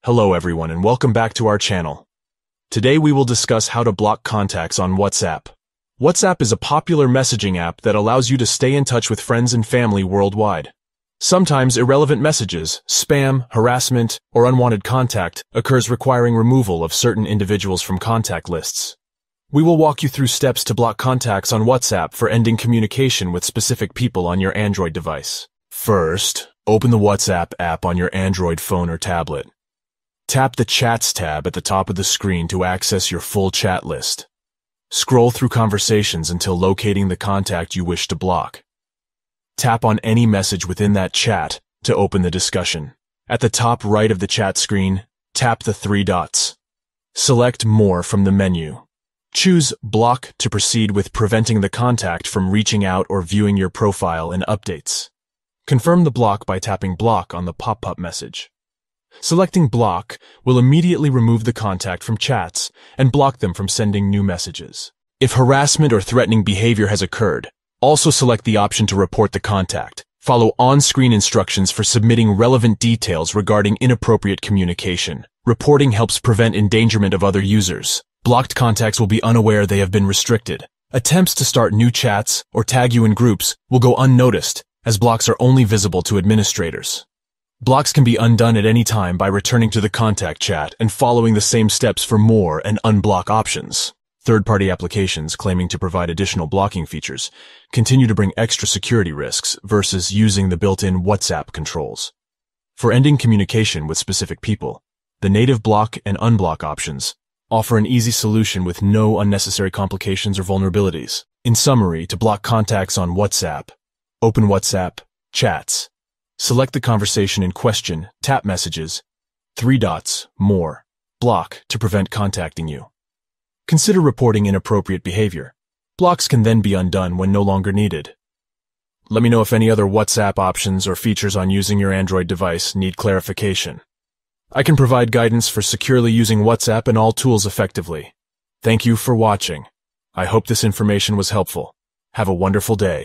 Hello everyone and welcome back to our channel. Today we will discuss how to block contacts on WhatsApp. WhatsApp is a popular messaging app that allows you to stay in touch with friends and family worldwide. Sometimes irrelevant messages, spam, harassment, or unwanted contact occurs requiring removal of certain individuals from contact lists. We will walk you through steps to block contacts on WhatsApp for ending communication with specific people on your Android device. First, open the WhatsApp app on your Android phone or tablet. Tap the Chats tab at the top of the screen to access your full chat list. Scroll through conversations until locating the contact you wish to block. Tap on any message within that chat to open the discussion. At the top right of the chat screen, tap the three dots. Select More from the menu. Choose Block to proceed with preventing the contact from reaching out or viewing your profile and updates. Confirm the block by tapping Block on the pop-up message. Selecting Block will immediately remove the contact from chats and block them from sending new messages. If harassment or threatening behavior has occurred, also select the option to report the contact. Follow on-screen instructions for submitting relevant details regarding inappropriate communication. Reporting helps prevent endangerment of other users. Blocked contacts will be unaware they have been restricted. Attempts to start new chats or tag you in groups will go unnoticed, as blocks are only visible to administrators. Blocks can be undone at any time by returning to the contact chat and following the same steps for more and unblock options. Third-party applications claiming to provide additional blocking features continue to bring extra security risks versus using the built-in WhatsApp controls. For ending communication with specific people, the native block and unblock options offer an easy solution with no unnecessary complications or vulnerabilities. In summary, to block contacts on WhatsApp, open WhatsApp, Chats. Select the conversation in question, tap Messages, three dots, More, Block to prevent contacting you. Consider reporting inappropriate behavior. Blocks can then be undone when no longer needed. Let me know if any other WhatsApp options or features on using your Android device need clarification. I can provide guidance for securely using WhatsApp and all tools effectively. Thank you for watching. I hope this information was helpful. Have a wonderful day.